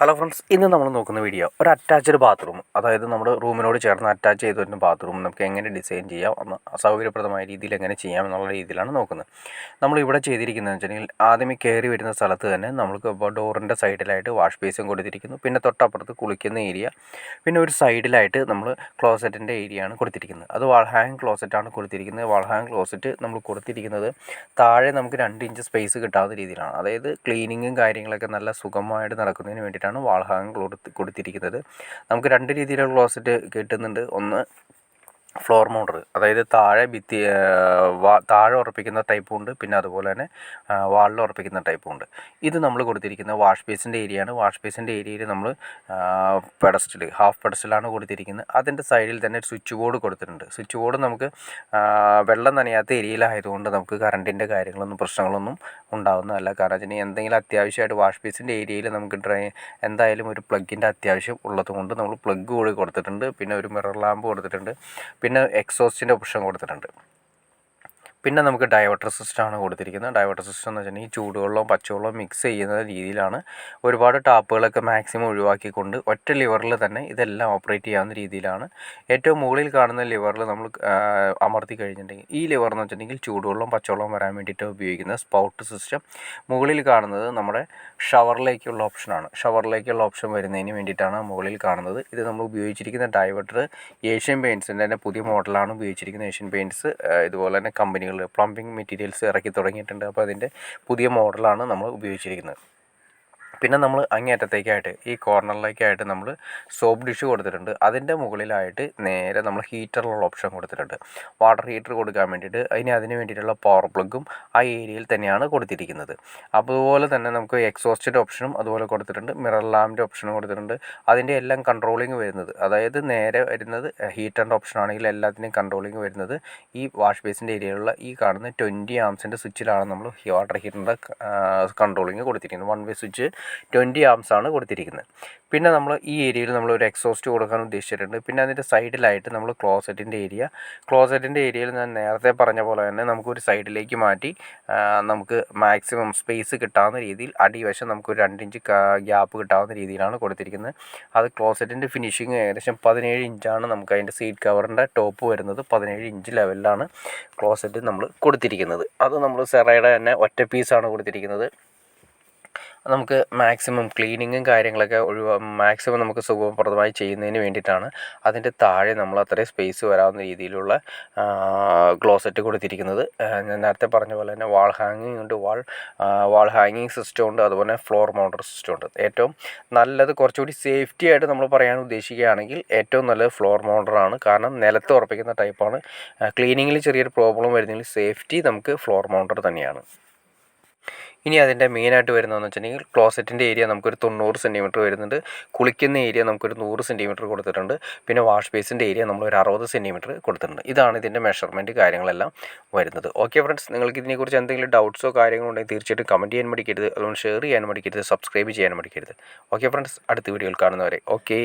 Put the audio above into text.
Hello friends, ഇന്ന് നമ്മൾ നോക്കുന്ന വീഡിയോ ഒരു അറ്റാച്ച്ഡ് ബാത്റൂം, അതായത് നമ്മുടെ റൂമിനോട് ചേർന്ന് അറ്റാച്ച് ചെയ്ത് വരുന്ന ബാത്റൂം നമുക്ക് എങ്ങനെ ഡിസൈൻ ചെയ്യാം, ഒന്ന് അസൗകര്യപ്രദമായ രീതിയിൽ എങ്ങനെ ചെയ്യാം എന്നുള്ള രീതിയിലാണ് നോക്കുന്നത്. നമ്മളിവിടെ ചെയ്തിരിക്കുന്നതെന്ന് വെച്ചിട്ടുണ്ടെങ്കിൽ ആദ്യമേ കയറി വരുന്ന സ്ഥലത്ത് തന്നെ നമ്മൾക്ക് ഇപ്പോൾ ഡോറിൻ്റെ സൈഡിലായിട്ട് വാഷ് ബേസും കൊടുത്തിരിക്കുന്നു. പിന്നെ തൊട്ടപ്പുറത്ത് കുളിക്കുന്ന ഏരിയ, പിന്നെ ഒരു സൈഡിലായിട്ട് നമ്മൾ ക്ലോസറ്റിൻ്റെ ഏരിയ ആണ് കൊടുത്തിരിക്കുന്നത്. അത് വാൾ ഹാങ് ക്ലോസറ്റാണ് കൊടുത്തിരിക്കുന്നത്. വാൾ ഹാങ് ക്ലോസറ്റ് നമ്മൾ കൊടുത്തിരിക്കുന്നത് താഴെ നമുക്ക് 2 ഇഞ്ച് സ്പേസ് കിട്ടാവുന്ന രീതിയിലാണ്. അതായത് ക്ലീനിങ്ങും കാര്യങ്ങളൊക്കെ നല്ല സുഗമമായിട്ട് നടക്കുന്നതിന് വേണ്ടിയിട്ടാണ് വാൾ ഹാങ് കൊടുത്തിരിക്കുന്നത്. നമുക്ക് 2 രീതിയിലുള്ള ക്ലോസറ്റ് കിട്ടുന്നുണ്ട്. ഒന്ന് ഫ്ലോർ മൗണ്ടർ, അതായത് താഴെ ഭിത്തി താഴെ ഉറപ്പിക്കുന്ന ടൈപ്പും ഉണ്ട്, പിന്നെ അതുപോലെ തന്നെ വാളിൽ ഉറപ്പിക്കുന്ന ടൈപ്പും ഉണ്ട്. ഇത് നമ്മൾ കൊടുത്തിരിക്കുന്ന വാഷ് ബേസിൻ്റെ ഏരിയയാണ്. വാഷ് ബേസിൻ്റെ ഏരിയയിൽ നമ്മൾ ഹാഫ് പെഡസ്റ്റലാണ് കൊടുത്തിരിക്കുന്നത്. അതിൻ്റെ സൈഡിൽ തന്നെ ഒരു സ്വിച്ച് ബോർഡ് കൊടുത്തിട്ടുണ്ട്. സ്വിച്ച് ബോർഡ് നമുക്ക് വെള്ളം നനയാത്ത ഏരിയയിലായതുകൊണ്ട് നമുക്ക് കറണ്ടിൻ്റെ പ്രശ്നങ്ങളൊന്നും ഉണ്ടാകുന്നതല്ല. കാരണം വെച്ചിട്ടുണ്ടെങ്കിൽ എന്തെങ്കിലും അത്യാവശ്യമായിട്ട് വാഷ് ബേസിൻ്റെ ഏരിയയിൽ നമുക്ക് എന്തായാലും ഒരു പ്ലഗിൻ്റെ അത്യാവശ്യം ഉള്ളതുകൊണ്ട് നമ്മൾ പ്ലഗ് കൂടി കൊടുത്തിട്ടുണ്ട്. പിന്നെ ഒരു മിറർ ലാമ്പ് കൊടുത്തിട്ടുണ്ട്. പിന്നെ എക്സോസ്റ്റിൻ്റെ ഓപ്ഷൻ കൊടുത്തിട്ടുണ്ട്. പിന്നെ നമുക്ക് ഡൈവേർട്ടർ സിസ്റ്റമാണ് കൊടുത്തിരിക്കുന്നത്. ഡൈവേർട്ടർ സിസ്റ്റം എന്ന് വെച്ചിട്ടുണ്ടെങ്കിൽ ചൂടുവെള്ളവും പച്ചവെള്ളവും മിക്സ് ചെയ്യുന്ന രീതിയിലാണ്. ഒരുപാട് ടാപ്പുകളൊക്കെ മാക്സിമം ഒഴിവാക്കിക്കൊണ്ട് ഒറ്റ ലിവറിൽ തന്നെ ഇതെല്ലാം ഓപ്പറേറ്റ് ചെയ്യാവുന്ന രീതിയിലാണ്. ഏറ്റവും മുകളിൽ കാണുന്ന ലിവറിൽ നമ്മൾ അമർത്തി കഴിഞ്ഞിട്ടുണ്ടെങ്കിൽ, ഈ ലിവർ എന്ന് വെച്ചിട്ടുണ്ടെങ്കിൽ ചൂടുവെള്ളവും പച്ചവെള്ളവും വരാൻ വേണ്ടിയിട്ട് ഉപയോഗിക്കുന്ന സ്പൗട്ട് സിസ്റ്റം. മുകളിൽ കാണുന്നത് നമ്മുടെ ഷവറിലേക്കുള്ള ഓപ്ഷനാണ്. ഷവറിലേക്കുള്ള ഓപ്ഷൻ വരുന്നതിന് വേണ്ടിയിട്ടാണ് മുകളിൽ കാണുന്നത്. ഇത് നമ്മൾ ഉപയോഗിച്ചിരിക്കുന്ന ഡൈവേർട്ടർ ഏഷ്യൻ പെയിൻറ്റ്സിൻ്റെ തന്നെ പുതിയ മോഡലാണ് ഉപയോഗിച്ചിരിക്കുന്നത്. ഏഷ്യൻ പെയിൻറ്റ്സ് ഇതുപോലെ തന്നെ കമ്പനികൾ പ്ലംബിംഗ് മെറ്റീരിയൽസ് ഇറക്കി തുടങ്ങിയിട്ടുണ്ട്. അപ്പോൾ അതിൻ്റെ പുതിയ മോഡലാണ് നമ്മൾ ഉപയോഗിച്ചിരിക്കുന്നത്. പിന്നെ നമ്മൾ അങ്ങേയറ്റത്തേക്കായിട്ട് ഈ കോർണറിലേക്കായിട്ട് നമ്മൾ സോപ്പ് ഡിഷ് കൊടുത്തിട്ടുണ്ട്. അതിൻ്റെ മുകളിലായിട്ട് നേരെ നമ്മൾ ഹീറ്ററിലുള്ള ഓപ്ഷൻ കൊടുത്തിട്ടുണ്ട്. വാട്ടർ ഹീറ്റർ കൊടുക്കാൻ വേണ്ടിയിട്ട് അതിന് വേണ്ടിയിട്ടുള്ള പവർ പ്ലഗും ആ ഏരിയയിൽ തന്നെയാണ് കൊടുത്തിരിക്കുന്നത്. അതുപോലെ തന്നെ നമുക്ക് എക്സോസ്റ്റിൻ്റെ ഓപ്ഷനും അതുപോലെ കൊടുത്തിട്ടുണ്ട്. മിറർ ലാമ്പിൻ്റെ ഓപ്ഷനും കൊടുത്തിട്ടുണ്ട്. അതിൻ്റെ എല്ലാം കൺട്രോളിങ് വരുന്നത്, അതായത് നേരെ വരുന്നത് ഹീറ്ററിൻ്റെ ഓപ്ഷൻ ആണെങ്കിൽ എല്ലാത്തിനെയും കൺട്രോളിങ് വരുന്നത് ഈ വാഷ് ബേസിൻ്റെ ഏരിയയിലുള്ള ഈ കാണുന്ന 20 ആംസിൻ്റെ സ്വിച്ചിലാണ് നമ്മൾ വാട്ടർ ഹീറ്ററിൻ്റെ കൺട്രോളിങ് കൊടുത്തിരിക്കുന്നത്. 1 വേ സ്വിച്ച് 20 ആംസ് ആണ് കൊടുത്തിരിക്കുന്നത്. പിന്നെ നമ്മൾ ഈ ഏരിയയിൽ നമ്മൾ ഒരു എക്സോസ്റ്റ് കൊടുക്കാൻ ഉദ്ദേശിച്ചിട്ടുണ്ട്. പിന്നെ അതിൻ്റെ സൈഡിലായിട്ട് നമ്മൾ ക്ലോസറ്റിൻ്റെ ഏരിയയിൽ ഞാൻ നേരത്തെ പറഞ്ഞ പോലെ തന്നെ നമുക്കൊരു സൈഡിലേക്ക് മാറ്റി നമുക്ക് മാക്സിമം സ്പേസ് കിട്ടാവുന്ന രീതിയിൽ അടിവശം നമുക്കൊരു 2 ഇഞ്ച് ഗ്യാപ്പ് കിട്ടാവുന്ന രീതിയിലാണ് കൊടുത്തിരിക്കുന്നത്. അത് ക്ലോസറ്റിൻ്റെ ഫിനിഷിങ് ഏകദേശം 17 ഇഞ്ചാണ് നമുക്ക് അതിൻ്റെ സീറ്റ് കവറിൻ്റെ ടോപ്പ് വരുന്നത്. 17 ഇഞ്ച് ലെവലിലാണ് ക്ലോസറ്റ് നമ്മൾ കൊടുത്തിരിക്കുന്നത്. അത് നമ്മൾ സെറയുടെ തന്നെ ഒറ്റ പീസാണ് കൊടുത്തിരിക്കുന്നത്. നമുക്ക് മാക്സിമം ക്ലീനിങ്ങും കാര്യങ്ങളൊക്കെ മാക്സിമം നമുക്ക് സുഖപ്രദമായി ചെയ്യുന്നതിന് വേണ്ടിയിട്ടാണ് അതിൻ്റെ താഴെ നമ്മൾ അത്രയും സ്പേസ് വരാവുന്ന രീതിയിലുള്ള ക്ലോസറ്റ് കൊടുത്തിരിക്കുന്നത്. ഞാൻ നേരത്തെ പറഞ്ഞ പോലെ തന്നെ വാൾ ഹാങ്ങിങ് ഉണ്ട്, വാൾ ഹാങ്ങിങ് സിസ്റ്റം ഉണ്ട്, അതുപോലെ ഫ്ലോർ മൗണ്ടർ സിസ്റ്റം ഉണ്ട്. ഏറ്റവും നല്ലത്, കുറച്ചുകൂടി സേഫ്റ്റി ആയിട്ട് നമ്മൾ പറയാൻ ഉദ്ദേശിക്കുകയാണെങ്കിൽ ഏറ്റവും നല്ലത് ഫ്ലോർ മൗണ്ടറാണ്. കാരണം നിലത്ത് ഉറപ്പിക്കുന്ന ടൈപ്പാണ്. ക്ലീനിങ്ങിൽ ചെറിയൊരു പ്രോബ്ലം വരുന്നെങ്കിൽ സേഫ്റ്റി നമുക്ക് ഫ്ലോർ മൗണ്ടർ തന്നെയാണ്. ഇനി അതിൻ്റെ മെയിനായിട്ട് വരുന്നതെന്ന് വെച്ചിട്ടുണ്ടെങ്കിൽ ക്ലോസറ്റിൻ്റെ ഏരിയ നമുക്കൊരു 90 സെൻറ്റിമീറ്റർ വരുന്നുണ്ട്. കുളിക്കുന്ന ഏരിയ നമുക്കൊരു 100 സെൻറ്റിമീറ്റർ കൊടുത്തിട്ടുണ്ട്. പിന്നെ വാഷ് ബേസിൻ്റെ ഏരിയ നമ്മളൊരു 60 സെൻറ്റിമീറ്റർ കൊടുത്തിട്ടുണ്ട്. ഇതാണ് ഇതിൻ്റെ മെഷർമെൻറ്റ് കാര്യങ്ങളെല്ലാം വരുന്നത്. ഓക്കെ ഫ്രണ്ട്സ്, നിങ്ങൾക്ക് ഇതിനെക്കുറിച്ച് എന്തെങ്കിലും ഡൗട്ട്സോ കാര്യങ്ങളോ ഉണ്ടെങ്കിൽ തീർച്ചയായിട്ടും കമൻറ്റ് ചെയ്യാൻ മടിക്കരുത്. അതുകൊണ്ട് ഷെയർ ചെയ്യാൻ മടിക്കരുത്, സബ്സ്ക്രൈബ് ചെയ്യാൻ മടിക്കരുത്. ഓക്കെ ഫ്രണ്ട്സ്, അടുത്ത വീഡിയോയിൽ കാണുന്നവരെ ഓക്കെ.